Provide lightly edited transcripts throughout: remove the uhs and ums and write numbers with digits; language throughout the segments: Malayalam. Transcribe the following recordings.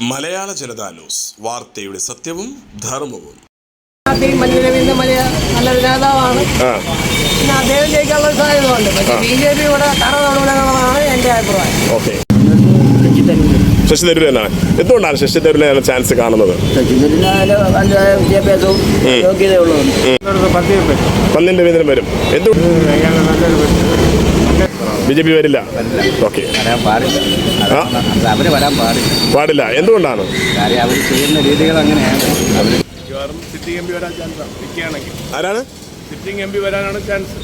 മലയാള ജനതാ ന്യൂസ്, വാർത്തയുടെ സത്യവും ധർമ്മവും. നല്ലൊരു നേതാവാണ്. പിന്നെ അദ്ദേഹം ജയിക്കാനുള്ള സാധ്യതയുണ്ട്. പക്ഷേ BJP ഇവിടെ തറ തൊടുന്നതാണ് എൻ്റെ അഭിപ്രായം. ശശി തരൂർ തന്നെയാണ്. എന്തുകൊണ്ടാണ് ശശി തരൂരിനെ ചാൻസ് കാണുന്നത്? വിദ്യാഭ്യാസവും യോഗ്യതയുള്ളതും പന്നിന്റെ വേദനം വരും. BJP വരില്ല. ഓക്കെ, പാടില്ല. എന്തുകൊണ്ടാണ്? ആരാണ് സിറ്റിംഗ് MP വരാനാണ് ചാൻസ്.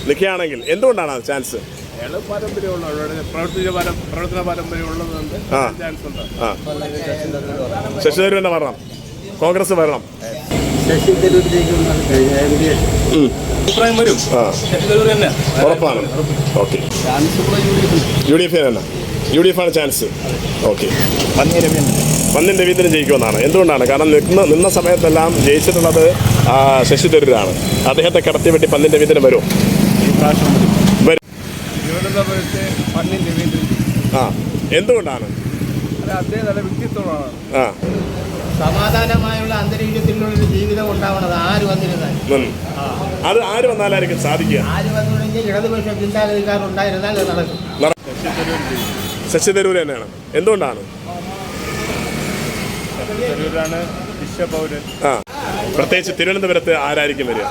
നിൽക്കുകയാണെങ്കിൽ എന്തുകൊണ്ടാണ് ചാൻസ്? പ്രവർത്തന പാരമ്പര്യം ഉള്ളതുകൊണ്ട് ചാൻസ് ഉണ്ട്. ശശി തരൂർ തന്നെ വരണം, കോൺഗ്രസ് വരണം. അഭിപ്രായം വരും. ഉറപ്പാണ്. ഓക്കെ, UDF തന്നെ. UDF ആണ് ചാൻസ്. ഓക്കെ, പന്നിൻ രവീന്ദ്രൻ ജയിക്കുമെന്നാണ്. എന്തുകൊണ്ടാണ്? കാരണം നിന്ന സമയത്തെല്ലാം ജയിച്ചിട്ടുള്ളത് ശശി തരൂരാണ്. അദ്ദേഹത്തെ കടത്തിവെട്ടി പന്നിൻ രവീന്ദ്രൻ വരും. വരും. എന്തുകൊണ്ടാണ്? അദ്ദേഹം നല്ല വ്യക്തിത്വമാണ്. സമാധാനമായുള്ള അന്തരീക്ഷത്തിലുള്ള ജീവിതം ഉണ്ടാവണത് ആര് വന്നിരുന്നാൽ അത് ആര് വന്നാലായിരിക്കും സാധിക്കുക? ആര് വന്നിട്ടുണ്ടെങ്കിൽ ഇടതുപക്ഷ ചിന്താഗതിക്കാരുണ്ടായിരുന്നാൽ അത് നടക്കും. ശശി തരൂർ തന്നെയാണ്. എന്തുകൊണ്ടാണ്? പ്രത്യേകിച്ച് തിരുവനന്തപുരത്ത് ആരായിരിക്കും വരിക?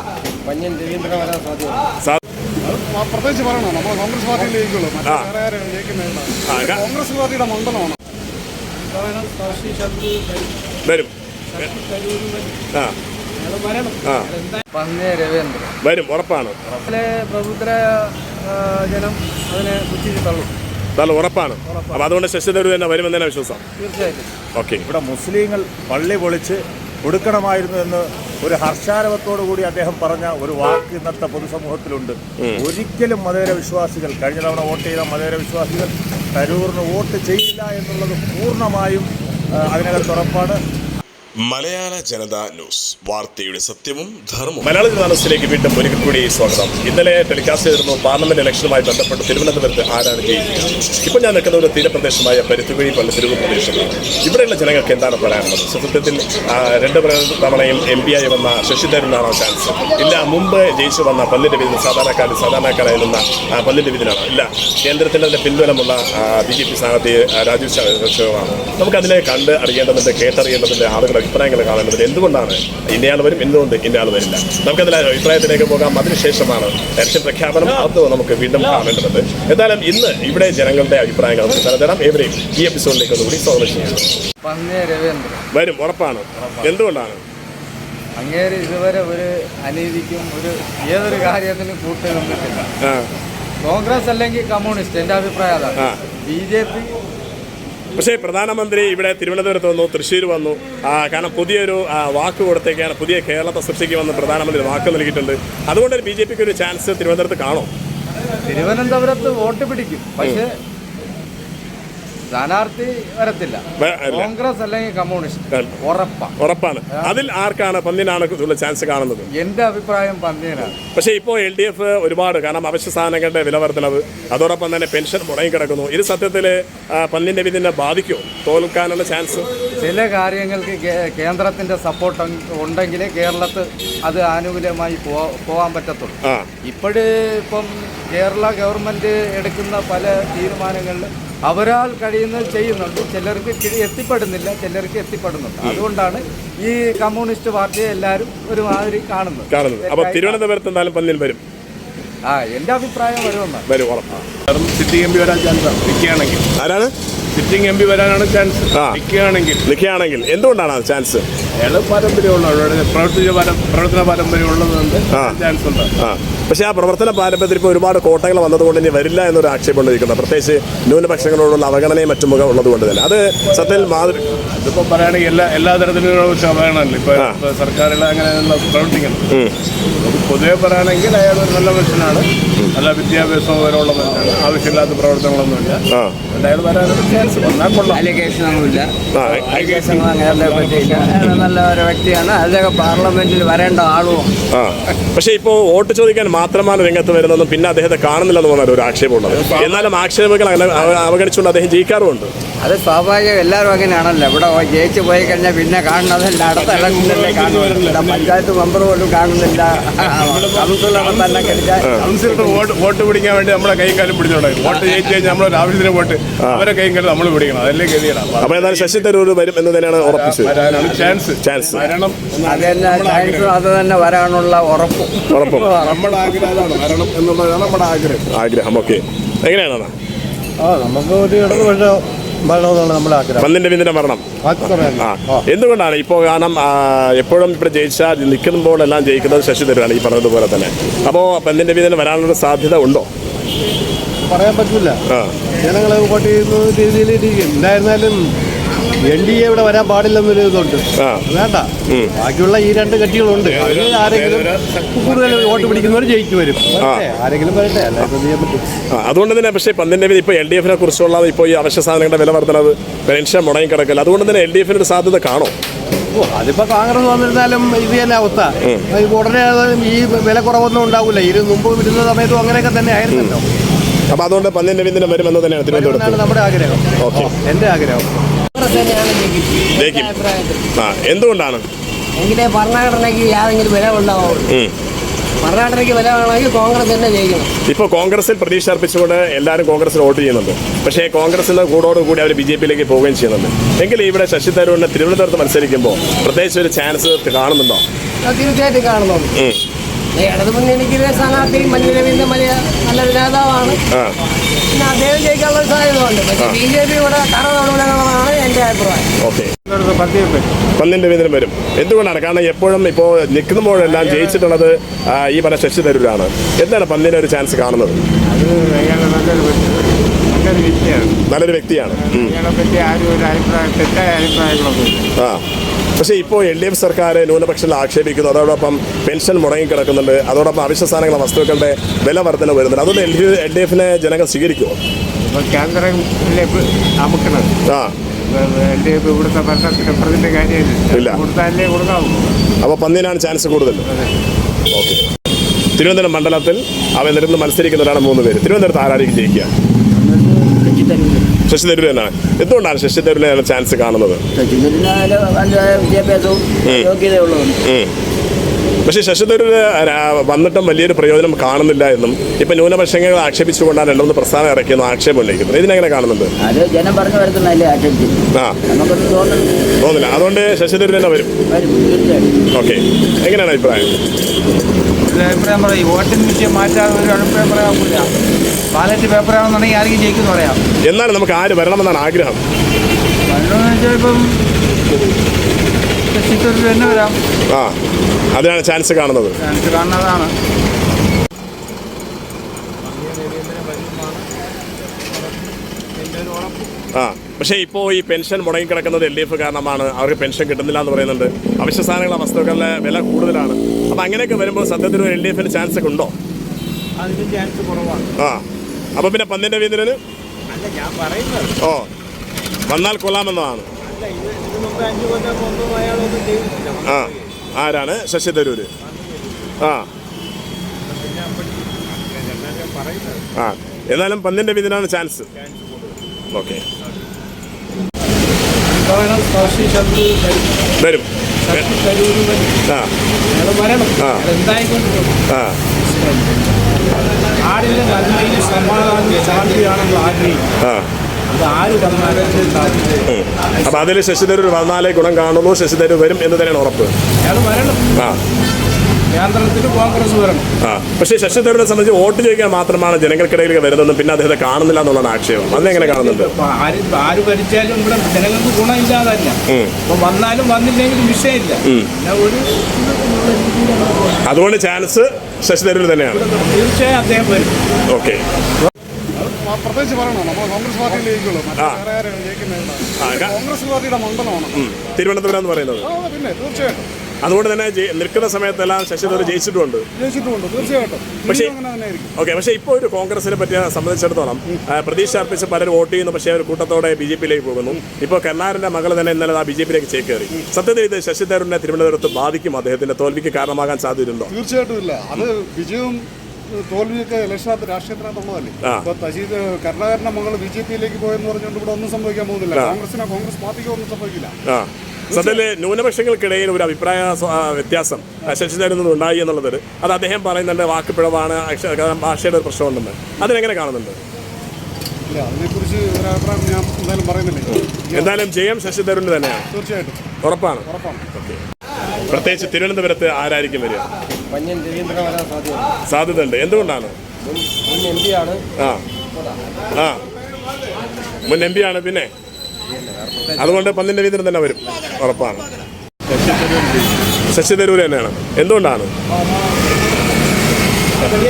പ്രത്യേകിച്ച് പറയണോ? നമ്മൾ കോൺഗ്രസ് പാർട്ടിയിൽ ജയിക്കുള്ളൂ. കോൺഗ്രസ് പാർട്ടിയുടെ മണ്ഡലമാണ്. വരും. വരും, ഉറപ്പാണ്. പ്രബുദ്ധ ജനം അതിനെ പുച്ഛിച്ച് തള്ളും. ഉറപ്പാണ്. അപ്പൊ അതുകൊണ്ട് ശശി തരൂർ തന്നെ വരുമെന്നാണ് വിശ്വാസം. തീർച്ചയായിട്ടും. ഓക്കെ. ഇവിടെ മുസ്ലിങ്ങൾ പള്ളി പൊളിച്ച് കൊടുക്കണമായിരുന്നു എന്ന് ഒരു ഹർഷാരവത്തോടു കൂടി അദ്ദേഹം പറഞ്ഞ ഒരു വാക്ക് ഇന്നത്തെ പൊതുസമൂഹത്തിലുണ്ട്. ഒരിക്കലും മതേതര വിശ്വാസികൾ, കഴിഞ്ഞ തവണ വോട്ട് ചെയ്ത മതേതര വിശ്വാസികൾ തരൂറിന് വോട്ട് ചെയ്യില്ല എന്നുള്ളത് പൂർണ്ണമായും അതിനകത്ത് ഉറപ്പാണ്. മലയാള ജനതാ ന്യൂസ്, വാർത്തയുടെ സത്യവും ധർമ്മവും. മലയാള ജനതാ ന്യൂസിലേക്ക് വീണ്ടും ഒരിക്കൽ കൂടി സ്വാഗതം. ഇന്നലെ ടെലികാസ്റ്റ് ചെയ്തിരുന്നു പാർലമെന്റ് ഇലക്ഷനുമായി ബന്ധപ്പെട്ട് തിരുവനന്തപുരത്ത് ആരാണ് ജയിക്കുക. ഇപ്പോൾ ഞാൻ നിൽക്കുന്ന ഒരു തീരപ്രദേശമായ പരുത്തുകുഴി പള്ളിത്തിരുവ് പ്രദേശമാണ്. ഇവിടെയുള്ള ജനങ്ങൾക്ക് എന്താണ് പറയാനുള്ളത്? സത്യത്തിൽ 2 തവണയും MP ആയി വന്ന ശശി തരൂരിനാണോ ചാൻസ്? ഇല്ല, മുമ്പ് ജയിച്ചു വന്ന പന്നിന്റെ രവീന്ദ്രൻ സാധാരണക്കാരായി നിന്ന പന്നിന്റെ രവീന്ദ്രനാണ്. ഇല്ല, കേന്ദ്രത്തിൽ അതിന്റെ പിൻബലമുള്ള BJP സ്ഥാനാർത്ഥി രാജീവ് ചന്ദ്രശേഖറാണ്. നമുക്കതിനെ കണ്ട് അറിയേണ്ടതുണ്ട്, കേട്ടറിയേണ്ടതുണ്ട്, ആളുകൾ അഭിപ്രായങ്ങൾ കാണേണ്ടത്. എന്തുകൊണ്ടാണ് ഇന്നയാൾ വരും, എന്തുകൊണ്ട് ഇന്നയാൾ വരില്ല? നമുക്കതിൽ അഭിപ്രായത്തിലേക്ക് പോകാം. അതിനുശേഷമാണ് ഇലക്ഷൻ പ്രഖ്യാപനം. അത് നമുക്ക് വീണ്ടും കാണേണ്ടതുണ്ട്. എന്തായാലും ഇന്ന് ഇവിടെ ജനങ്ങളുടെ അഭിപ്രായങ്ങൾ നമുക്ക് തരാം. ഏവരെയും ഈ എപ്പിസോഡിലേക്ക് ഒന്നുകൂടി സ്വാഗതം ചെയ്യാം. വരും, ഉറപ്പാണ്. എന്തുകൊണ്ടാണ്? അങ്ങേര് ഇതുവരെ ഒരു അനീതിക്കും ഏതൊരു കാര്യത്തിനും കൂട്ടുനിന്നിട്ടില്ല. കോൺഗ്രസ് അല്ലെങ്കിൽ കമ്മ്യൂണിസ്റ്റ്, എൻ്റെ അഭിപ്രായം അതാണ്. BJP പക്ഷേ പ്രധാനമന്ത്രി ഇവിടെ തിരുവനന്തപുരത്ത് വന്നു, തൃശ്ശൂർ വന്നു. കാരണം പുതിയൊരു വാക്ക് കൊടുത്തേക്കാണ്. പുതിയ കേരളത്തെ സൃഷ്ടിക്കുമെന്ന് പ്രധാനമന്ത്രി വാക്ക് നൽകിയിട്ടുണ്ട്. അതുകൊണ്ട് BJPക്ക് ഒരു ചാൻസ് തിരുവനന്തപുരത്ത് കാണും. തിരുവനന്തപുരത്ത് വോട്ട് പിടിക്കും, പക്ഷേ സ്ഥാനാർത്ഥി വരത്തില്ല. കോൺഗ്രസ് അല്ലെങ്കിൽ കമ്മ്യൂണിസ്റ്റ് ഉറപ്പാണ്. അതിൽ ആർക്കാണ്, പന്നിനാണ് ചാൻസ് കാണുന്നത്? എൻ്റെ അഭിപ്രായം പന്നിനാണ്. പക്ഷേ ഇപ്പോൾ LDF ഒരുപാട്, കാരണം അവശ്യ സാധനങ്ങളുടെ വില വർധനവ്, അതോടൊപ്പം തന്നെ പെൻഷൻ മുടങ്ങിക്കിടക്കുന്നു. ഇത് സത്യത്തിൽ പന്നിന്റെ വിധിനെ ബാധിക്കുമോ? തോൽക്കാനുള്ള ചാൻസ്? ചില കാര്യങ്ങൾക്ക് കേന്ദ്രത്തിന്റെ സപ്പോർട്ട് ഉണ്ടെങ്കിലേ കേരളത്തിൽ അത് ആനുകൂല്യമായി പോകാൻ പറ്റത്തുള്ളൂ. ഇപ്പം കേരള ഗവൺമെന്റ് എടുക്കുന്ന പല തീരുമാനങ്ങളിലും അവരാൽ കഴിയുന്നത് ചെയ്യുന്നുണ്ട്. ചിലർക്ക് എത്തിപ്പെടുന്നില്ല, ചിലർക്ക് എത്തിപ്പെടുന്നുണ്ട്. അതുകൊണ്ടാണ് ഈ കമ്മ്യൂണിസ്റ്റ് പാർട്ടിയെ എല്ലാവരും ഒരുമാതിരി കാണുന്നത്. അപ്പോൾ തിരുവനന്തപുരത്ത് എന്തായാലും പന്നിൽ വരും. എൻ്റെ അഭിപ്രായം വരുമെന്നാണ്. വരും, ഉറപ്പാണ്. സിറ്റിംഗ് MP വരാൻ ചാൻസ്. നിൽക്കുകയാണെങ്കിൽ ആരാണ്? സിറ്റിംഗ് MP വരാനാണ് ചാൻസ്. നിൽക്കുകയാണെങ്കിൽ എന്തുകൊണ്ടാണ് ചാൻസ്? പ്രവർത്തന പാരമ്പര്യം ഉള്ളതുകൊണ്ട് ചാൻസ് ഉണ്ട്. പക്ഷേ ആ പ്രവർത്തന പാരമ്പര്യത്തിൽ ഇപ്പോൾ ഒരുപാട് കോട്ടകൾ വന്നതുകൊണ്ട് ഇനി വരില്ല എന്നൊരു ആക്ഷേപം ഉണ്ടിരിക്കുന്നത്. പ്രത്യേകിച്ച് ന്യൂനപക്ഷങ്ങളോടുള്ള അവഗണനയും മറ്റും ഉള്ളതുകൊണ്ട് തന്നെ അത് സത്യത്തിൽ ഇതിപ്പോൾ പറയുകയാണെങ്കിൽ എല്ലാ തരത്തിലുള്ള അവഗണനല്ല ഇപ്പോൾ സർക്കാരുകൾ അങ്ങനെ പ്രവർത്തിക്കണം. പൊതുവെ പറയുകയാണെങ്കിൽ അയാൾ ഒരു നല്ല മനുഷ്യനാണ്. നല്ല വിദ്യാഭ്യാസം വരെയുള്ള മനുഷ്യനാണ്. ആവശ്യമില്ലാത്ത പ്രവർത്തനങ്ങളൊന്നുമില്ല. ആ എന്തായാലും വരാനൊരു ചാൻസ് വന്നാൽ കൊള്ളാം. അലിഗേഷനൊന്നുമില്ല, ആ അലിഗേഷനും അങ്ങനെ പറ്റിയില്ല. അയാൾ നല്ല ഒരു വ്യക്തിയാണ്. അദ്ദേഹം പാർലമെന്റിൽ വരേണ്ട ആളുമാണ്. ആ പക്ഷേ ഇപ്പോൾ വോട്ട് ചോദിക്കാൻ മാത്രമാണ് രംഗത്ത് വരുന്നതെന്നും പിന്നെ അദ്ദേഹത്തെ കാണുന്നില്ലെന്ന് പറഞ്ഞ ഒരു ആക്ഷേപമുള്ളത്. എന്നാലും ആക്ഷേപങ്ങൾ അങ്ങനെ അവഗണിച്ചുകൊണ്ട് അദ്ദേഹം ജയിക്കാറുമുണ്ട്. അത് സ്വാഭാവികം, എല്ലാവരും അങ്ങനെയാണല്ലോ. ഇവിടെ ജയിച്ചു പോയി കഴിഞ്ഞാൽ പിന്നെ കാണുന്നതല്ല, അടുത്ത ഇലക്ഷനിലല്ലേ കാണുന്നില്ല. പഞ്ചായത്ത് മെമ്പർ പോലും കാണുന്നില്ല. കൗൺസിലറെ തന്നെ കഴിച്ചാൽ കൗൺസിലർ വോട്ട് പിടിക്കാൻ വേണ്ടി നമ്മളെ കൈയും കാലം പിടിച്ചോണ്ടായി. വോട്ട് ജയിച്ചു കഴിഞ്ഞാൽ നമ്മളൊരു ആവശ്യത്തിന് വോട്ട് അവരെ കൈയും കാലം നമ്മൾ പിടിക്കണം. അതല്ലേ ഗതിയാണ്. അപ്പോൾ എന്നാലും ശശി തരൂർ വരും എന്ന് തന്നെയാണ് ഉറപ്പിച്ചത്. വരാനാണ് ചാൻസ്. വരണം അത് തന്നെ ചാൻസ്, അത് തന്നെ വരാനുള്ള ഉറപ്പും. നമ്മുടെ ആഗ്രഹമാണ്. വരണം എന്നുള്ളതാണ് നമ്മുടെ ആഗ്രഹം. ഓക്കെ, എങ്ങനെയാണ് നമുക്ക് ഒരു ഇടതുപക്ഷ ഭരണമെന്നാണ് നമ്മുടെ ആഗ്രഹം. പന്നിന്റെ വിന്ദിന്റെ മരണം. എന്തുകൊണ്ടാണ് ഇപ്പോൾ? കാരണം എപ്പോഴും ഇവിടെ ജയിച്ചാൽ നിൽക്കുമ്പോൾ എല്ലാം ജയിക്കുന്നത് ശശി തരൂരാണ് ഈ പറഞ്ഞതുപോലെ തന്നെ. അപ്പോൾ പന്നിന്റെ വിന്ദിന് വരാനുള്ള സാധ്യത ഉണ്ടോ? പറയാൻ പറ്റില്ല. ജനങ്ങൾ വോട്ട് ചെയ്യുന്ന രീതിയിൽ എന്തായിരുന്നാലും NDA ഇവിടെ വരാൻ പാടില്ലെന്നൊരു ഇതുണ്ട്. വേണ്ട, ബാക്കിയുള്ള ഈ രണ്ട് കക്ഷികളുണ്ട്. അതിൽ ആരെങ്കിലും കൂടുതൽ വോട്ട് പിടിക്കുന്നവർ ജയിച്ചു വരും. ആരെങ്കിലും വരട്ടെ, അല്ല ഇപ്പം ചെയ്യാൻ പറ്റും. അതുകൊണ്ട് തന്നെ പക്ഷേ പന്നിന്റെ വിധി ഇപ്പോൾ LDF കുറിച്ചുള്ള ഇപ്പോൾ ഈ അവശ്യ സാധനങ്ങളുടെ വില വർധനവ്, പെൻഷൻ മുടങ്ങി കിടക്കില്ല. അതുകൊണ്ട് തന്നെ LDF ഒരു സാധ്യത കാണോ? അതിപ്പോ കോൺഗ്രസ് വന്നിരുന്നാലും ഇത് തന്നെ അവസ്ഥ. ഉടനെ ഈ വില കുറവൊന്നും ഉണ്ടാവില്ല. മുമ്പ് വരുന്ന സമയത്തും അങ്ങനെയൊക്കെ തന്നെ ആയിരുന്നല്ലോ. അപ്പോൾ അതുകൊണ്ട് പന്നിന്റെ വിന്ദിന് വരുമെന്ന് തന്നെയാണ് തിരുവനന്തപുരത്ത് നമ്മുടെ ആഗ്രഹം. ഓക്കെ, എൻ്റെ ആഗ്രഹം. ജയിക്കും. എന്തുകൊണ്ടാണ്? എങ്കിലേ ഭരണഘടനയ്ക്ക് യാതെങ്കിലും വില ഉണ്ടാവുള്ളൂ. ഭരണഘടനയ്ക്ക് വില വേണമെങ്കിൽ കോൺഗ്രസ് തന്നെ ജയിക്കണം. ഇപ്പോൾ കോൺഗ്രസിൽ പ്രതീക്ഷ അർപ്പിച്ചുകൊണ്ട് എല്ലാവരും കോൺഗ്രസിൽ വോട്ട് ചെയ്യുന്നുണ്ട്. പക്ഷേ കോൺഗ്രസിന് കൂടി അവർ BJPയിലേക്ക് പോവുകയും ചെയ്യുന്നുണ്ട്. എങ്കിൽ ഇവിടെ ശശി തരൂരിനെ തിരുവനന്തപുരത്ത് മത്സരിക്കുമ്പോൾ പ്രത്യേകിച്ച് ഒരു ചാൻസ് കാണുന്നുണ്ടോ? തീർച്ചയായിട്ടും കാണുന്നുണ്ട്. ഇടതു മുന്നണിക്ക് സ്ഥാനാർത്ഥി മഞ്ഞ രവീന്ദ്രൻ നല്ലൊരു നേതാവാണ്. പിന്നെ അദ്ദേഹം ജയിക്കാനുള്ള സാധ്യതയുണ്ട്. പക്ഷേ BJP ഇവിടെ തറ തൊടുവില്ലെന്നുള്ളതാണ് എൻ്റെ അഭിപ്രായം. ഓക്കെ, പന്നിന്റെ വിന്ദിനും വരും. എന്തുകൊണ്ടാണ്? കാരണം എപ്പോഴും ഇപ്പോൾ നിൽക്കുമ്പോഴെല്ലാം ജയിച്ചിട്ടുള്ളത് ഈ പറഞ്ഞ ശശി തരൂരാണ്. എന്താണ് പന്നിന് ഒരു ചാൻസ് കാണുന്നത്? നല്ലൊരു വ്യക്തിയാണ്. ആ പക്ഷേ ഇപ്പോൾ LDF സർക്കാർ ന്യൂനപക്ഷങ്ങൾ ആക്ഷേപിക്കുന്നു. അതോടൊപ്പം പെൻഷൻ മുടങ്ങിക്കിടക്കുന്നുണ്ട്. അതോടൊപ്പം അവശ്യ സാധനങ്ങളുടെ വസ്തുക്കളുടെ വില വർധന വരുന്നുണ്ട്. അതുകൊണ്ട് LDFനെ ജനങ്ങൾ സ്വീകരിക്കുമോ? ഇല്ല. അപ്പോൾ പന്നിനാണ് ചാൻസ് കൂടുതൽ. ഓക്കെ, തിരുവനന്തപുരം മണ്ഡലത്തിൽ അവൻ നിന്ന് മത്സരിക്കുന്നവരാണ് 3 പേര്. തിരുവനന്തപുരത്ത് ആരായിരിക്കും ജയിക്കുക? ശശി തരൂർ തന്നെയാണ്. എന്തുകൊണ്ടാണ് ശശി തരൂരിനെ ചാൻസ് കാണുന്നത്? പക്ഷേ ശശി തരൂർ വന്നിട്ടും വലിയൊരു പ്രയോജനം കാണുന്നില്ല എന്നും ഇപ്പം ന്യൂനപക്ഷങ്ങൾ ആക്ഷേപിച്ചുകൊണ്ടാണ് രണ്ടൊന്ന് പ്രസ്താവന ഇറക്കിയെന്ന് ആക്ഷേപം ഉന്നയിക്കുന്നത്. ഇതിനെങ്ങനെ കാണുന്നുണ്ട്? തോന്നില്ല. അതുകൊണ്ട് ശശി തരൂർ തന്നെ വരും. ഓക്കെ, എങ്ങനെയാണ് അഭിപ്രായം? അഭിപ്രായം പറയും. വോട്ടിംഗ് വിഷയം മാറ്റാതെ ഒരു അഭിപ്രായം പറയാമില്ല. ബാലറ്റ് പേപ്പറാണെന്നുണ്ടെങ്കിൽ ആരെങ്കിലും ജയിക്കുമെന്ന് പറയാം. എന്നാലും നമുക്ക് ആര് വരണമെന്നാണ് ആഗ്രഹം? വരണമെന്ന് വെച്ചാൽ ഇപ്പം ശശിതരൂർ തന്നെ വരാം. അതിനാണ് ചാൻസ് കാണുന്നത്. ചാൻസ് കാണുന്നതാണ്. പക്ഷേ ഇപ്പോൾ ഈ പെൻഷൻ മുടങ്ങിക്കിടക്കുന്നത് LDF കാരണമാണ്. അവർക്ക് പെൻഷൻ കിട്ടുന്നില്ല എന്ന് പറയുന്നുണ്ട്. അവശ്യ സാധനങ്ങളുടെ വസ്തുക്കളുടെ വില കൂടുതലാണ്. അപ്പോൾ അങ്ങനെയൊക്കെ വരുമ്പോൾ സത്യത്തിൽ LDFന് ചാൻസ് ഒക്കെ ഉണ്ടോ? അതിന് ചാൻസ് കുറവാണ്. അപ്പോൾ പിന്നെ പന്നിൻ്റെ വീതിന് അല്ല ഞാൻ പറയുന്നത്. വന്നാൽ കൊള്ളാമെന്നതാണ്. ആരാണ്? ശശി തരൂർ. എന്നാലും പന്നിൻ്റെ വീതിനാണ് ചാൻസ്. ഓക്കെ, വരും. നാടിന്റെ നന്മയിൽ സമാധാനം ശാന്തിയാണെങ്കിൽ അപ്പൊ അതിൽ ശശി തരൂർ വന്നാലേ ഗുണം കാണുള്ളൂ. ശശി തരൂർ വരും എന്ന് തന്നെയാണ് ഉറപ്പ്. കേന്ദ്രത്തിൽ കോൺഗ്രസ് വരണം. പക്ഷേ ശശി തരൂരിനെ സംബന്ധിച്ച് വോട്ട് ചോദിക്കാൻ മാത്രമാണ് ജനങ്ങൾക്കിടയിലേക്ക് വരുന്നതെന്നും പിന്നെ അദ്ദേഹത്തെ കാണുന്നില്ല എന്നുള്ളതാണ് ആക്ഷേപം. അതെങ്ങനെ കാണുന്നുണ്ട്? ആര് ഭരിച്ചാലും ഇവിടെ ജനങ്ങൾക്ക് ഗുണമില്ലാതല്ല. അപ്പൊ വന്നാലും വന്നില്ലെങ്കിലും വിഷയമില്ല. അതുകൊണ്ട് ചാൻസ് ശശി തരൂർ തന്നെയാണ്. തീർച്ചയായും അദ്ദേഹം വരും. ഓക്കെ, പ്രത്യേകിച്ച് പറയണോ? നമ്മൾ കോൺഗ്രസ് പാർട്ടിയിൽ ജയിക്കുള്ളൂ. കോൺഗ്രസ് പാർട്ടിയുടെ മണ്ഡലമാണ് തിരുവനന്തപുരം എന്ന് പറയുന്നത്. പിന്നെ തീർച്ചയായിട്ടും അതുകൊണ്ട് തന്നെ നിൽക്കുന്ന സമയത്തെല്ലാം ശശി തരൂർ ജയിച്ചിട്ടുമുണ്ട്. തീർച്ചയായിട്ടും. പക്ഷേ അങ്ങനെ തന്നെ ആയിരിക്കും. ഓക്കെ, പക്ഷേ ഇപ്പോൾ ഒരു കോൺഗ്രസിനെ പറ്റി സംബന്ധിച്ചിടത്തോളം പ്രതീക്ഷ അർപ്പിച്ച് പലരും വോട്ട് ചെയ്യുന്നു, പക്ഷേ അവർ കൂട്ടത്തോടെ BJP-യിലേക്ക് പോകുന്നു. ഇപ്പോൾ കരുണാകരൻ്റെ മകൾ തന്നെ ഇന്നലെ ആ BJP-യിലേക്ക് ചേക്കേറി. സത്യത്തിൽ ഇത് ശശി തരൂരിനെ തിരുവനന്തപുരത്ത് ബാധിക്കും, അദ്ദേഹത്തിന്റെ തോൽവിക്ക് കാരണമാകാൻ സാധ്യതയുണ്ടോ? തീർച്ചയായിട്ടും ഇല്ല. അത് വിജയവും തോൽവിയൊക്കെ ഇലക്ഷനകത്ത് രാഷ്ട്രീയത്തിനകത്തുള്ളതല്ലേ. ഇപ്പൊ കരുണാകരന്റെ മകൾ BJP-യിലേക്ക് പോയെന്ന് പറഞ്ഞുകൊണ്ട് ഇവിടെ ഒന്നും സംഭവിക്കാൻ പോകുന്നില്ല. കോൺഗ്രസ് പാർട്ടിക്ക് ഒന്നും സംഭവിക്കില്ല. സത്യത്തിൽ ന്യൂനപക്ഷങ്ങൾക്കിടയിൽ ഒരു അഭിപ്രായ വ്യത്യാസം ശശി തരൂരിൽ ഉണ്ടായി എന്നുള്ളത് അത് അദ്ദേഹം പറയുന്നുണ്ട് വാക്കുപിഴവാണ്, ഭാഷയുടെ ഒരു പ്രശ്നമുണ്ടെന്ന്. അതിനെങ്ങനെ കാണുന്നുണ്ട്? ഇല്ല, അതിനെക്കുറിച്ച് ഒരു അഭിപ്രായം ഞാൻ എന്തായാലും പറയുന്നില്ല. എന്തായാലും ജയം ശശി തരൂരിന് തന്നെയാണ്. തീർച്ചയായിട്ടും ഉറപ്പാണ്. ഓക്കെ. പ്രത്യേകിച്ച് തിരുവനന്തപുരത്ത് ആരായിരിക്കും വരിക? പന്ന്യൻ രവീന്ദ്രൻ വരാൻ സാധ്യതയുണ്ട്. എന്തുകൊണ്ടാണ്? മുൻ MP ആണ്. മുൻ MP ആണ്. പിന്നെ അതുകൊണ്ട് പന്ന്യൻ രവീന്ദ്രൻ തന്നെ വരും, ഉറപ്പാണ്. ശശി തരൂർ തന്നെയാണ്. എന്തുകൊണ്ടാണ്?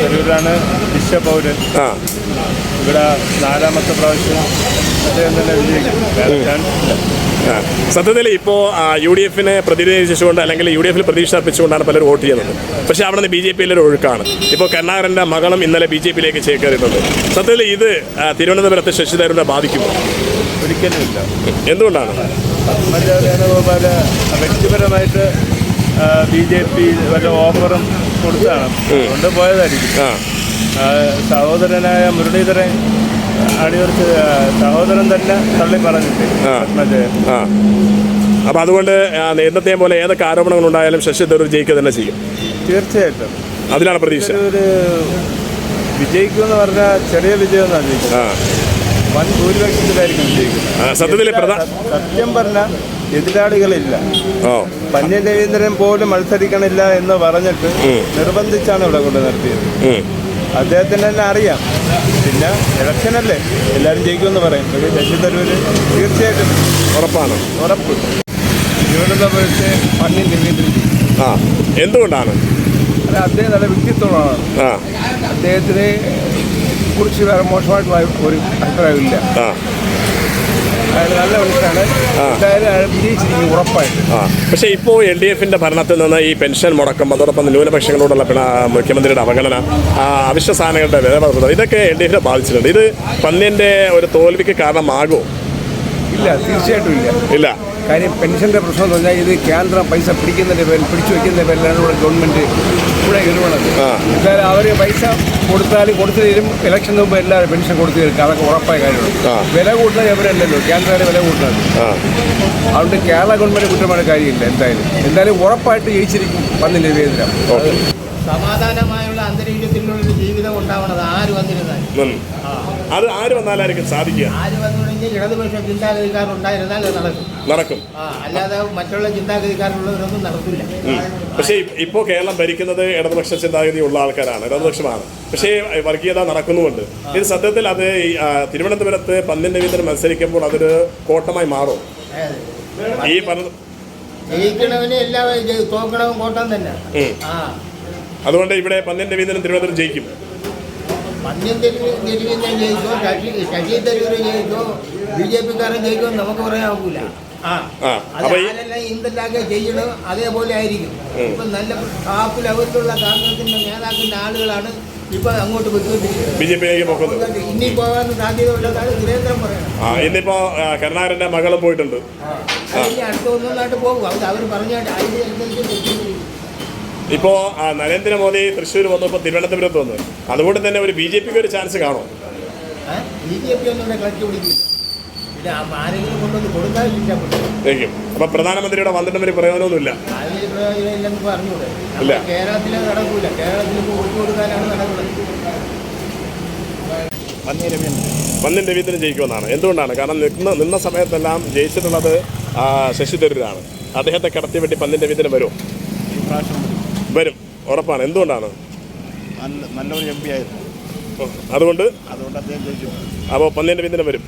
തരൂരാണ് വിശ്വപൗരൻ. ഇവിടെ 4ാമത്തെ പ്രാവശ്യം അദ്ദേഹം തന്നെ വിജയിക്കും. സത്യത്തിൽ ഇപ്പോൾ UDF-നെ പ്രതിനിധീകരിച്ചുകൊണ്ട് അല്ലെങ്കിൽ UDF-ൽ പ്രതീക്ഷ അർപ്പിച്ചുകൊണ്ടാണ് പലരും വോട്ട് ചെയ്യുന്നത്. പക്ഷേ അവിടെ നിന്ന് BJP-യിലൊരു ഒഴുക്കാണ്. ഇപ്പോൾ കരുണാകരൻ്റെ മകളും ഇന്നലെ BJP-യിലേക്ക് ചേക്കേറിയിട്ടുണ്ട്. സത്യത്തിൽ ഇത് തിരുവനന്തപുരത്ത് ശശി തരൂരിനെ ബാധിക്കുമോ? ഒരിക്കലുമില്ല. എന്തുകൊണ്ടാണ്? വേണുഗോപാൽ വ്യക്തിപരമായിട്ട് BJP വല്ല ഓഫറും കൊടുത്താണ് കൊണ്ട് പോയതായിരിക്കും. സഹോദരനായ മുരളീധരൻ അടിയുറച്ച് സഹോദരൻ തന്നെ തള്ളി പറഞ്ഞിട്ട് മറ്റേ. അപ്പോൾ അതുകൊണ്ട് നേരത്തെ പോലെ ഏതൊക്കെ ആരോപണങ്ങളുണ്ടായാലും ശശി തരൂർ ജയിക്കുക തന്നെ ചെയ്യും. തീർച്ചയായിട്ടും അതിലാണ് പ്രതീക്ഷ. ഒരു വിജയിക്കുമെന്ന് പറഞ്ഞാൽ ചെറിയ വിജയം എന്നാണ് വൻ ഭൂരിപക്ഷത്തിലായിരിക്കും വിജയിക്കുന്നത്. സത്യം പറഞ്ഞാൽ എതിരാളികളില്ല. പന്ന്യൻ രവീന്ദ്രൻ പോലും മത്സരിക്കണില്ല എന്ന് പറഞ്ഞിട്ട് നിർബന്ധിച്ചാണ് ഇവിടെ കൊണ്ട് നിർത്തിയത്. അദ്ദേഹത്തിന് തന്നെ അറിയാം. പിന്നെ ഇലക്ഷനല്ലേ, എല്ലാവരും ജയിക്കുമെന്ന് പറയും. പക്ഷേ ശശി തരൂർ തീർച്ചയായിട്ടും ഉറപ്പാണ്. ഉറപ്പ് തിരുവനന്തപുരത്ത് പന്ന്യൻ രവീന്ദ്രൻ ജയിക്കും. എന്തുകൊണ്ടാണ്? അല്ല, അദ്ദേഹം നല്ല വ്യക്തിത്വമാണ്. അദ്ദേഹത്തിനെ കുറിച്ച് വേറെ മോശമായിട്ടുള്ള ഒരു അഭിപ്രായമില്ല. അയാൾ നല്ല മനുഷ്യനാണ്. എന്തായാലും വിജയിച്ചിരിക്കും ഉറപ്പായിട്ട്. പക്ഷേ ഇപ്പോൾ LDF-ന്റെ ഭരണത്തിൽ നിന്ന് ഈ പെൻഷൻ മുടക്കം, അതോടൊപ്പം ന്യൂനപക്ഷങ്ങളോടുള്ള മുഖ്യമന്ത്രിയുടെ അവഗണന, അവശ്യ സാധനങ്ങളുടെ വില വർദ്ധന, ഇതൊക്കെ LDF-നെ ബാധിച്ചിട്ടുണ്ട്. ഇത് പന്ന്യൻ്റെ ഒരു തോൽവിക്ക് കാരണമാകുമോ? ഇല്ല, തീർച്ചയായിട്ടും ഇല്ല. കാര്യം പെൻഷൻ്റെ പ്രശ്നം എന്ന് പറഞ്ഞാൽ ഇത് കേന്ദ്രം പൈസ പിടിക്കുന്നതിൻ്റെ പേരിൽ പിടിച്ചു വയ്ക്കുന്നതിൻ്റെ പേരിലാണ് ഇവിടെ ഗവൺമെൻറ് ഇവിടെ ഇടപെടുന്നത്. എന്തായാലും അവർ പൈസ കൊടുത്താലും കൊടുത്തില്ലും ഇലക്ഷന് മുമ്പ് എല്ലാവരും പെൻഷൻ കൊടുത്തു തീർക്കുക. അതൊക്കെ ഉറപ്പായ കാര്യമാണ്. വില കൂട്ടുന്നത് എവരല്ലല്ലോ, കേന്ദ്രക്കാരെ വില കൂട്ടുന്നത്. അതുകൊണ്ട് കേരള ഗവൺമെൻറ് കുറ്റமான കാര്യമില്ല. എന്തായാലും ഉറപ്പായിട്ട് ജയിച്ചിരിക്കും പന്ന്യൻ രവീന്ദ്രൻ. സമാധാനമായുള്ള അന്തരീക്ഷത്തിലുള്ള ജീവിതം ഉണ്ടാവണത് ആര് വന്നിരുന്നാലും. അത് ആര് വന്നാലായിരിക്കും സാധിക്കുക? ആര് വന്നുകൊണ്ടെങ്കിൽ ഇടതുപക്ഷ ചിന്താഗതിക്കാരുണ്ടായിരുന്നാൽ അത് നടക്കും. അല്ലാതെ മറ്റുള്ള ചിന്താഗതിക്കാരുള്ളവരൊന്നും നടക്കില്ല. പക്ഷേ ഇപ്പോൾ കേരളം ഭരിക്കുന്നത് ഇടതുപക്ഷ ചിന്താഗതി ഉള്ള ആൾക്കാരാണ്, ഇടതുപക്ഷമാണ്. പക്ഷേ വർഗീയത നടക്കുന്നുമുണ്ട്. ഇത് സത്യത്തിൽ അത് തിരുവനന്തപുരത്ത് പന്ന്യൻ രവീന്ദ്രൻ മത്സരിക്കുമ്പോൾ അതൊരു കോട്ടമായി മാറും. ഈ ജയിക്കണവന് എല്ലാവരും തോക്കണവും കോട്ടം തന്നെ. അതുകൊണ്ട് ഇവിടെ പന്ന്യൻ രവീന്ദ്രൻ തിരുവനന്തപുരം ജയിക്കും. പന്ന്യൻ രവീന്ദ്രൻ ജയിക്കോ, ശശി തരൂർ ജയിക്കോ, BJP-കാരൻ ജയിക്കോ നമുക്ക് പറയാൻ ഒക്കില്ല. എന്തെല്ലാം ചെയ്യണം അതേപോലെ ആയിരിക്കും. ഇപ്പൊ നല്ല ടാപ്പ് ലെവലിലുള്ള കോൺഗ്രസിന്റെ നേതാക്കളുടെ ആളുകളാണ് ഇപ്പൊ അങ്ങോട്ട് BJP-യിലേക്ക് പോകുന്നത്. ഇനി പോകാൻ സാധ്യതയുള്ളതാണ് സുരേന്ദ്രൻ പറയുന്നത്. ഇന്നിപ്പോ കരുണാകരന്റെ മകളും പോയിട്ടുണ്ട്. അടുത്ത ഒന്നായിട്ട് പോകും. അവർ പറഞ്ഞായിട്ട് അതിനനുസരിച്ച് ഇപ്പോൾ നരേന്ദ്രമോദി തൃശ്ശൂർ വന്നു, ഇപ്പോൾ തിരുവനന്തപുരത്ത് വന്നു. അതുകൊണ്ട് തന്നെ ഒരു BJP-ക്ക് ഒരു ചാൻസ് കാണും. BJP ഒന്നും ഇവിടെ കളിച്ചു പിടിക്കില്ല. പിന്നെ ആരെങ്കിലും കൊണ്ടൊന്ന് കൊടുക്കാൻ ഇഷ്ടപ്പെട്ടു. അപ്പൊ പ്രധാനമന്ത്രിയുടെ വന്നിട്ട് പ്രയോജനമൊന്നുമില്ല. അതിന് പ്രയോജനം ഇല്ലെന്ന് പറഞ്ഞൂടെ. കേരളത്തിൽ നടക്കൂല. കേരളത്തിൽ വോട്ട് കൊടുക്കാനാണ് നടക്കുന്നത്. പന്ന്യൻ രവീന്ദ്രൻ ജയിക്കുമെന്നാണ്. എന്തുകൊണ്ടാണ്? കാരണം നിന്ന സമയത്തെല്ലാം ജയിച്ചിട്ടുള്ളത് ശശി തരൂരാണ്. അദ്ദേഹത്തെ കടത്തിവെട്ടി പന്ന്യൻ രവീന്ദ്രൻ വരും. വരും, ഉറപ്പാണ്. എന്തുകൊണ്ടാണ്? നല്ലൊരു MP ആയിരുന്നു. അതുകൊണ്ട് അദ്ദേഹം ജയിക്കും. അപ്പോൾ പന്ന്യൻ രവീന്ദ്രൻ വരും,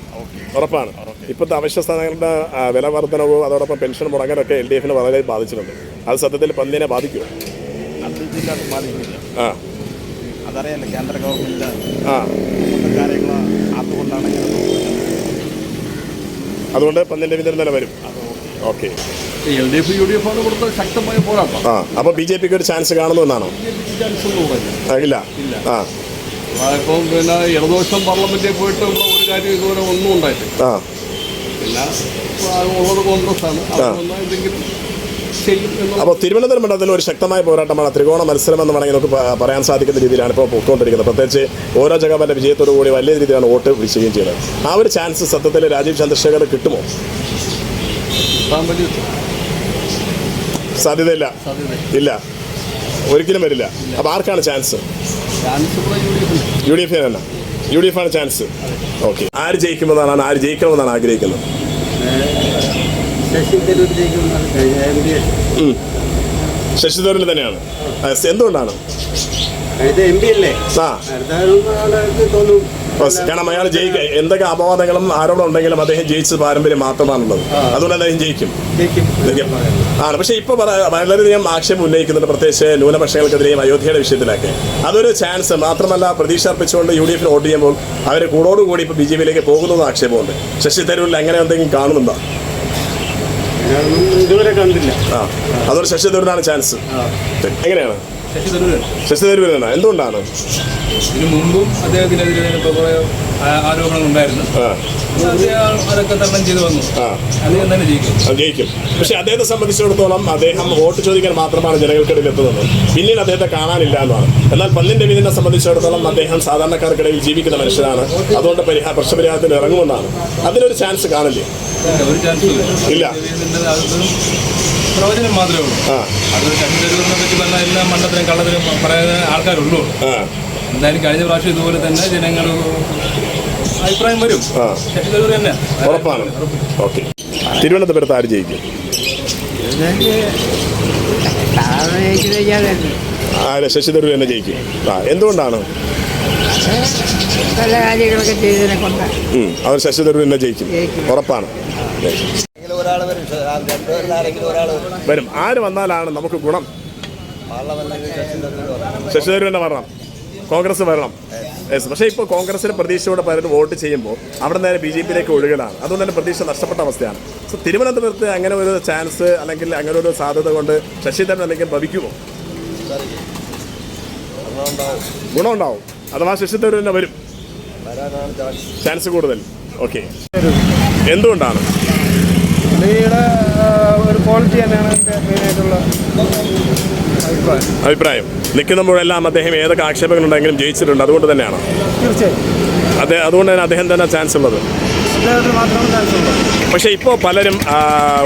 ഉറപ്പാണ്. ഇപ്പോഴത്തെ അവശ്യ സാധനങ്ങളുടെ വില വർധനവും അതോടൊപ്പം പെൻഷൻ മുടങ്ങാനൊക്കെ LDF-നെ വളരെ ബാധിച്ചിട്ടുണ്ട്. അത് സത്യത്തിൽ പന്ന്യനെ ബാധിക്കുമോ? ബാധിക്കില്ല. അതറിയാലോ കേന്ദ്ര ഗവൺമെന്റ് അതുകൊണ്ട് പന്ന്യൻ രവീന്ദ്രൻ തന്നെ വരും. ഓക്കെ. LDF UDF ആണ് ഇവിടുത്തെ ശക്തമായ പോരാട്ടം. അപ്പോൾ BJPക്ക് ഒരു ചാൻസ് കാണുന്നു എന്നാണോ? ചാൻസ് ഒന്നും ഇല്ല. ഇപ്പം പിന്നെ ഇടതുപക്ഷം പാർലമെന്റിൽ പോയിട്ട് ഒരു കാര്യം ഇതുവരെ ഒന്നും ഉണ്ടായിട്ടില്ല. പിന്നെ ഉള്ളത് കോൺഗ്രസ് ആണ്. എന്തെങ്കിലും അപ്പോൾ തിരുവനന്തപുരം മണ്ഡലത്തിൽ ഒരു ശക്തമായ പോരാട്ടമാണ്, ത്രികോണ മത്സരം എന്ന് വേണമെങ്കിൽ നമുക്ക് പറയാൻ സാധിക്കുന്ന രീതിയിലാണ് ഇപ്പോൾ പോയിക്കൊണ്ടിരിക്കുന്നത്. പ്രത്യേകിച്ച് ഓരോ ജഗാബന്റെ വിജയത്തോടു കൂടി വലിയ രീതിയിലാണ് വോട്ട് വിജയം ചെയ്യുന്നത്. ആ ഒരു ചാൻസ് സത്യത്തിൽ രാജീവ് ചന്ദ്രശേഖർ കിട്ടുമോ? സാധ്യതയില്ല. ഇല്ല, ഒരിക്കലും വരില്ല. അപ്പോൾ ആർക്കാണ് ചാൻസ്? UDF തന്നെ. UDF ആണ് ചാൻസ്. ഓക്കെ. ആര് ജയിക്കുമെന്നാണ്, ആര് ജയിക്കണമെന്നാണ് ആഗ്രഹിക്കുന്നത്? ശശി തരൂർ തന്നെയാണ്. എന്തുകൊണ്ടാണ്? കാരണം അയാൾ എന്തൊക്കെ അപവാദങ്ങളും ആരോടും ഉണ്ടെങ്കിലും അദ്ദേഹം ജയിച്ച പാരമ്പര്യം മാത്രമാണുള്ളത്. അതുകൊണ്ട് അദ്ദേഹം ജയിക്കും ആണ്. പക്ഷേ ഇപ്പോൾ വളരെയധികം ആക്ഷേപം ഉന്നയിക്കുന്നുണ്ട്, പ്രത്യേകിച്ച് ന്യൂനപക്ഷങ്ങൾക്കെതിരെയും അയോധ്യയുടെ വിഷയത്തിലൊക്കെ. അതൊരു ചാൻസ് മാത്രമല്ല, പ്രതീക്ഷ അർപ്പിച്ചുകൊണ്ട് UDF വോട്ട് ചെയ്യുമ്പോൾ അവർ കൂടോടുകൂടി ഇപ്പോൾ BJPയിലേക്ക് പോകുന്നതെന്ന് ആക്ഷേപമൊണ്ട്. ശശി തരൂരിൽ അങ്ങനെ എന്തെങ്കിലും കാണുന്നുണ്ടോ? ഇതുവരെ കണ്ടില്ല. അതൊരു ശശി തരൂരിനാണ് ചാൻസ്. എങ്ങനെയാണ്? ശശി തരൂരിനാണ്. എന്തുകൊണ്ടാണ്? ഇതിനു മുമ്പും അദ്ദേഹത്തിനെതിരെ കുറേ ആരോപണങ്ങൾ ഉണ്ടായിരുന്നു. അതൊക്കെ തരണം ചെയ്തു വന്നു. അദ്ദേഹം തന്നെ ജയിക്കും. പക്ഷെ അദ്ദേഹത്തെ സംബന്ധിച്ചിടത്തോളം അദ്ദേഹം വോട്ട് ചോദിക്കാൻ മാത്രമാണ് ജനങ്ങൾക്കിടയിൽ എത്തുന്നത്. പിന്നീട് അദ്ദേഹത്തെ കാണാനില്ല എന്നാണ്. എന്നാൽ പന്നിൻ രവീന്ദ്രനെ സംബന്ധിച്ചിടത്തോളം അദ്ദേഹം സാധാരണക്കാർക്കിടയിൽ ജീവിക്കുന്ന മനുഷ്യനാണ്. അതുകൊണ്ട് പ്രശ്നപരിഹാരത്തിന് ഇറങ്ങുമെന്നാണ്. അതിനൊരു ചാൻസ് കാണില്ലേ? ഒരു ചാൻസും ഇല്ല. പ്രവചനം മാത്രമേ ഉള്ളൂ. അതൊരു ശശി തരൂരിനെ പറ്റി പറഞ്ഞാൽ എല്ലാ മണ്ഡലത്തിലും കള്ളത്തിലും പറയുന്ന ആൾക്കാരുള്ളൂ. എന്തായാലും കഴിഞ്ഞ പ്രാവശ്യം ഇതുപോലെ തന്നെ ജനങ്ങൾ അഭിപ്രായം വരും. ശശി തരൂർ തന്നെ ഉറപ്പാണ്. ഓക്കെ. തിരുവനന്തപുരത്ത് ആര് ജയിക്കും? ശശി തരൂർ തന്നെ ജയിക്കും. എന്തുകൊണ്ടാണ്? നല്ല കാര്യങ്ങളൊക്കെ ചെയ്തതിനെ കൊണ്ട് അവർ ശശി തരൂർ തന്നെ ജയിക്കും. ഉറപ്പാണ്. വരും. ആര് വന്നാലാണ് നമുക്ക് ഗുണം? ശശി തരൂർ തന്നെ വരണം. കോൺഗ്രസ് വരണം. പക്ഷേ ഇപ്പോൾ കോൺഗ്രസിന് പ്രതീക്ഷയോടെ പലരും വോട്ട് ചെയ്യുമ്പോൾ അവിടെ നേരെ BJPയിലേക്ക് ഒഴുകലാണ്. അതുകൊണ്ട് തന്നെ പ്രതീക്ഷ നഷ്ടപ്പെട്ട അവസ്ഥയാണ്. സോ തിരുവനന്തപുരത്ത് അങ്ങനെ ഒരു ചാൻസ് അല്ലെങ്കിൽ അങ്ങനെ ഒരു സാധ്യത കൊണ്ട് ശശി തരൂർ അല്ലെങ്കിൽ ഭവിക്കുമോ? ഗുണമുണ്ടാവും. അഥവാ ശശി തരൂർ തന്നെ വരും. ചാൻസ് കൂടുതൽ. ഓക്കെ. എന്തുകൊണ്ടാണ്? ഒരു ക്വാളിറ്റി തന്നെയാണ് എൻ്റെ മെയിനായിട്ടുള്ള അഭിപ്രായം. നിൽക്കുമ്പോഴെല്ലാം അദ്ദേഹം ഏതൊക്കെ ആക്ഷേപങ്ങളുണ്ടെങ്കിലും ജയിച്ചിട്ടുണ്ട്. അതുകൊണ്ട് തന്നെയാണ്. തീർച്ചയായും അതുകൊണ്ട് തന്നെ അദ്ദേഹം തന്നെ ചാൻസ് ഉള്ളത്. പക്ഷേ ഇപ്പോൾ പലരും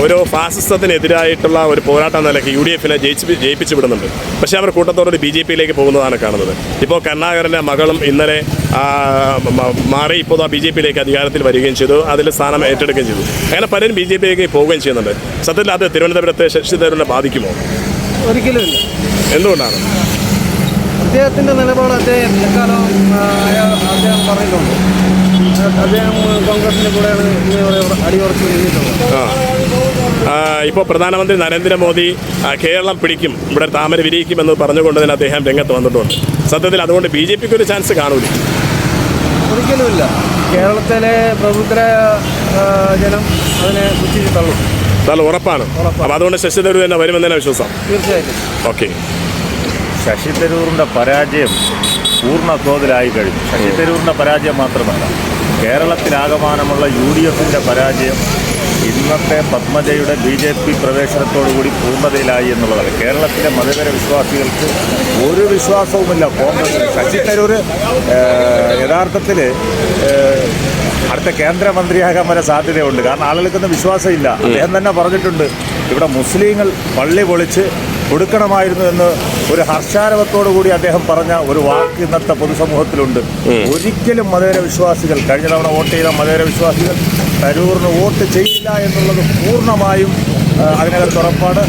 ഒരു ഫാസിസത്തിനെതിരായിട്ടുള്ള ഒരു പോരാട്ടം നിലയ്ക്ക് UDFനെ ജയിപ്പിച്ചു വിടുന്നുണ്ട്. പക്ഷേ അവർ കൂട്ടത്തോടെ BJPയിലേക്ക് പോകുന്നതാണ് കാണുന്നത്. ഇപ്പോൾ കരുണാകരൻ്റെ മകളും ഇന്നലെ മാറി ഇപ്പോൾ BJPയിലേക്ക് അധികാരത്തിൽ വരികയും ചെയ്തു. അതിൽ സ്ഥാനം ഏറ്റെടുക്കുകയും ചെയ്തു. അങ്ങനെ പലരും BJPയിലേക്ക് പോവുകയും ചെയ്യുന്നുണ്ട്. സത്യത്തിൽ അത് തിരുവനന്തപുരത്തെ ശശി തരൂരിനെ ബാധിക്കുമോ? ഒരിക്കലുമില്ല. എന്തുകൊണ്ടാണ്? അദ്ദേഹത്തിൻ്റെ നിലപാട് അദ്ദേഹം അദ്ദേഹം പറഞ്ഞിട്ടുണ്ട്. അദ്ദേഹം കോൺഗ്രസിൻ്റെ കൂടെയാണ് അടിയുറച്ച് കഴിഞ്ഞിട്ടുള്ളത്. ഇപ്പോൾ പ്രധാനമന്ത്രി നരേന്ദ്രമോദി കേരളം പിടിക്കും, ഇവിടെ താമര വിരിയിക്കുമെന്ന് പറഞ്ഞുകൊണ്ട് തന്നെ അദ്ദേഹം രംഗത്ത് വന്നിട്ടുണ്ട്. സത്യത്തിൽ അതുകൊണ്ട് BJPക്ക് ഒരു ചാൻസ് കാണൂല. ഒരിക്കലുമില്ല. കേരളത്തിലെ പ്രബുദ്ധരായ ജനം അതിനെ പുച്ഛിച്ച് തള്ളും. ഉറപ്പാണ്. അപ്പോൾ അതുകൊണ്ട് ശശി തരൂർ തന്നെ വരുമെന്ന് തന്നെ വിശ്വാസം. തീർച്ചയായിട്ടും. ഓക്കെ. ശശി തരൂരിൻ്റെ പരാജയം പൂർണ്ണ തോതിലായി കഴിഞ്ഞു. ശശി തരൂരിൻ്റെ പരാജയം മാത്രമല്ല, കേരളത്തിലാകമാനമുള്ള UDFൻ്റെ പരാജയം ഇന്നത്തെ പത്മജയുടെ BJP പ്രവേശനത്തോടുകൂടി പൂർണ്ണതയിലായി എന്നുള്ളതാണ്. കേരളത്തിലെ മതേതര വിശ്വാസികൾക്ക് ഒരു വിശ്വാസവുമില്ല കോൺഗ്രസ്. ശശി തരൂർ യഥാർത്ഥത്തിൽ അടുത്ത കേന്ദ്രമന്ത്രിയാകാൻ വരെ സാധ്യതയുണ്ട്. കാരണം ആളുകൾക്കൊന്നും വിശ്വാസമില്ല. അദ്ദേഹം തന്നെ പറഞ്ഞിട്ടുണ്ട്, ഇവിടെ മുസ്ലിങ്ങൾ പള്ളി പൊളിച്ച് കൊടുക്കണമായിരുന്നു എന്ന് ഒരു ഹർഷാരവത്തോടു കൂടി അദ്ദേഹം പറഞ്ഞ ഒരു വാക്ക് ഇന്നത്തെ പൊതുസമൂഹത്തിലുണ്ട്. ഒരിക്കലും മതേതര വിശ്വാസികൾ, കഴിഞ്ഞ തവണ വോട്ട് ചെയ്ത മതേതര വിശ്വാസികൾ തരൂറിന് വോട്ട് ചെയ്യില്ല എന്നുള്ളത് പൂർണ്ണമായും അതിനകത്ത് ഉറപ്പാണ്.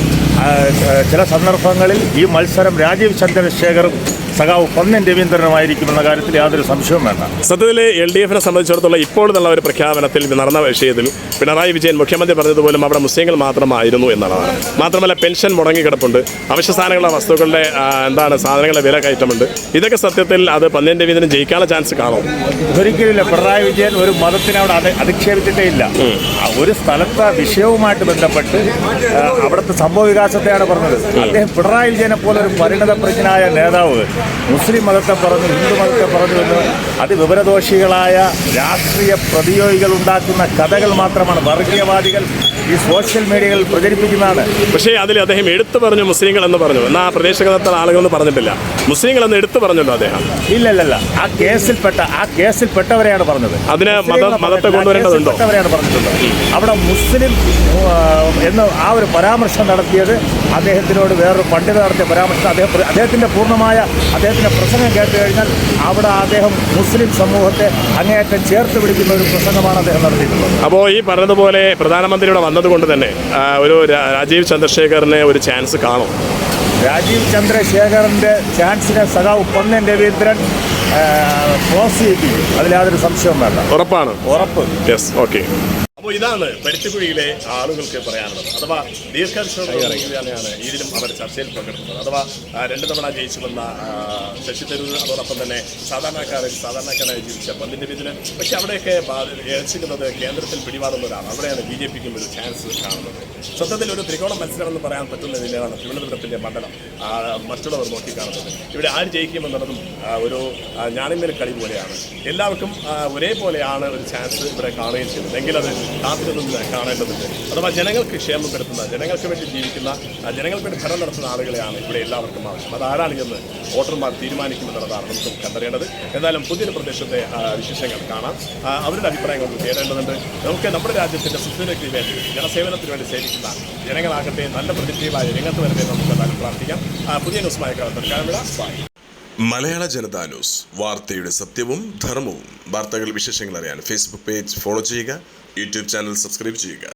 ചില സന്ദർഭങ്ങളിൽ ഈ മത്സരം രാജീവ് ചന്ദ്രശേഖറും സഖാവ് പന്ന്യൻ രവീന്ദ്രനുമായിരിക്കുമെന്ന കാര്യത്തിൽ യാതൊരു സംശയവും വേണ്ട. സത്യത്തിൽ LDF-നെ സംബന്ധിച്ചിടത്തോളം ഇപ്പോൾ എന്നുള്ള ഒരു പ്രഖ്യാപനത്തിൽ നടന്ന വിഷയത്തിൽ പിണറായി വിജയൻ മുഖ്യമന്ത്രി പറഞ്ഞതുപോലും അവിടെ മുസ്ലിങ്ങൾ മാത്രമായിരുന്നു എന്നുള്ളതാണ്. മാത്രമല്ല പെൻഷൻ മുടങ്ങിക്കിടപ്പുണ്ട്, അവശ്യ സാധനങ്ങളുടെ വസ്തുക്കളുടെ സാധനങ്ങളുടെ വില കയറ്റമുണ്ട്. ഇതൊക്കെ സത്യത്തിൽ അത് പന്ന്യൻ രവീന്ദ്രൻ ജയിക്കാനുള്ള ചാൻസ് കാണും? ഒരിക്കലില്ല. പിണറായി വിജയൻ ഒരു മതത്തിനെ അവിടെ അധിക്ഷേപിച്ചിട്ടേ ഇല്ല. ഒരു സ്ഥലത്തെ വിഷയവുമായിട്ട് ബന്ധപ്പെട്ട് അവിടുത്തെ സംഭവ വികാസത്തെയാണ് പറഞ്ഞത്. അദ്ദേഹം പിണറായി വിജയനെ പോലെ ഒരു പരിണതപ്രജ്ഞനായ നേതാവ് മുസ്ലിം മതത്തെ പറഞ്ഞു, ഹിന്ദു മതത്തെ പറഞ്ഞു എന്ന് അതിവിവരദോഷികളായ രാഷ്ട്രീയ പ്രതിയോഗികൾ ഉണ്ടാക്കുന്ന കഥകൾ മാത്രമാണ് വർഗീയവാദികൾ ഈ സോഷ്യൽ മീഡിയകളിൽ പ്രചരിപ്പിക്കുന്നതാണ്. പക്ഷേ അതിൽ അദ്ദേഹം എടുത്തു പറഞ്ഞു മുസ്ലിങ്ങൾ എന്ന് പറഞ്ഞു. എന്നാൽ ആ പ്രദേശത്തെ ആളുകളൊന്നും പറഞ്ഞിട്ടില്ല. മുസ്ലിങ്ങൾ എന്ന് എടുത്തു പറഞ്ഞല്ലോ അദ്ദേഹം. ഇല്ലല്ല, ആ കേസിൽപ്പെട്ടവരെയാണ് പറഞ്ഞത്. അതിന് മതത്തെ കൊണ്ടുവരേണ്ടതുണ്ടോ? അവരെയാണ് പറഞ്ഞിട്ടുള്ളത്. അവിടെ മുസ്ലിം എന്ന് ആ ഒരു പരാമർശം നടത്തിയത് അദ്ദേഹത്തിനോട് വേറൊരു പണ്ഡിത നടത്തിയ പരാമർശം. അദ്ദേഹത്തിൻ്റെ പ്രസംഗം കേട്ട് കഴിഞ്ഞാൽ അവിടെ അദ്ദേഹം മുസ്ലിം സമൂഹത്തെ അങ്ങേയറ്റം ചേർത്ത് പിടിക്കുന്ന ഒരു പ്രസംഗമാണ് അദ്ദേഹം നടത്തിയിട്ടുള്ളത്. അപ്പോൾ ഈ പറഞ്ഞതുപോലെ പ്രധാനമന്ത്രിയുടെ വന്നതുകൊണ്ട് തന്നെ ഒരു രാജീവ് ചന്ദ്രശേഖറിന് ഒരു ചാൻസ് കാണും? രാജീവ് ചന്ദ്രശേഖറിൻ്റെ ചാൻസിനെ സഖാവ് പന്ന്യൻ രവീന്ദ്രൻ ക്ലോസ് ചെയ്യിപ്പിക്കും. അതിൽ സംശയവും വേണ്ട. ഉറപ്പാണ്? ഉറപ്പ്. Yes, okay. അപ്പോൾ ഇതാണ് പരുത്തിക്കുഴിയിലെ ആളുകൾക്ക് പറയാനുള്ളത്. അഥവാ ദീർഘായുഷോടെയാണ് ഇതിലും അവർ ചർച്ചയിൽ പങ്കെടുക്കുന്നത്. അഥവാ 2 തവണ ജയിച്ചു വന്ന ശശി തരൂർ, അതോടൊപ്പം തന്നെ സാധാരണക്കാരായി ജീവിച്ച പന്ന്യൻ രവീന്ദ്രൻ. പക്ഷെ അവിടെയൊക്കെ ഏൽക്കുന്നത് കേന്ദ്രത്തിൽ പിടിവാടുന്നവരാണ്. അവിടെയാണ് BJPക്കും ഒരു ചാൻസ് കാണുന്നത്. സത്യത്തിൽ ഒരു ത്രികോണ മത്സരം എന്ന് പറയാൻ പറ്റുന്ന നിലയിലാണ് തിരുവനന്തപുരത്തിൻ്റെ മണ്ഡലം മറ്റുള്ളവർ നോക്കിക്കാണുന്നത്. ഇവിടെ ആര് ജയിക്കുമെന്നുള്ളതും ഒരു ഞാണിന്മേൽ കളി പോലെയാണ്. എല്ലാവർക്കും ഒരേപോലെയാണ് ഒരു ചാൻസ് ഇവിടെ കാണുകയും ചെയ്യുന്നത്. എങ്കിലത് കാത്തിരുന്ന് കാണേണ്ടതുണ്ട്. അഥവാ ജനങ്ങൾക്ക് ക്ഷേമം വരുത്തുന്ന, ജനങ്ങൾക്ക് വേണ്ടി ജീവിക്കുന്ന, ജനങ്ങൾക്ക് വേണ്ടി ഭരണം നടത്തുന്ന ആളുകളെയാണ് ഇവിടെ എല്ലാവർക്കും ആവശ്യം. അതാരാണെന്ന് വോട്ടർമാർ തീരുമാനിക്കുമെന്നുള്ളതാണ് നമുക്ക് കണ്ടറിയേണ്ടത്. എന്തായാലും പുതിയൊരു പ്രദേശത്തെ വിശേഷങ്ങൾ കാണാം, അവരുടെ അഭിപ്രായങ്ങൾ കേടേണ്ടതുണ്ട്. നമുക്ക് നമ്മുടെ രാജ്യത്തിൻ്റെ സുസ്ഥിരതയ്ക്ക് വേണ്ടി, ജനസേവനത്തിന് വേണ്ടി സേവിക്കുന്ന ജനങ്ങളാകട്ടെ നല്ല പ്രതിനിധികളായ രംഗത്ത് വരട്ടെ നമുക്ക് എന്തായാലും പ്രാർത്ഥിക്കാം. പുതിയ ന്യൂസുമായി തൽക്കാലം ബൈ. മലയാള ജനതാ ന്യൂസ്, വാർത്തയുടെ സത്യവും ധർമ്മവും. വാർത്തകൾ, വിശേഷങ്ങൾ അറിയാൻ ഫേസ്ബുക്ക് പേജ് ഫോളോ ചെയ്യുക, യൂട്യൂബ് ചാനൽ സബ്സ്ക്രൈബ് ചെയ്യുക.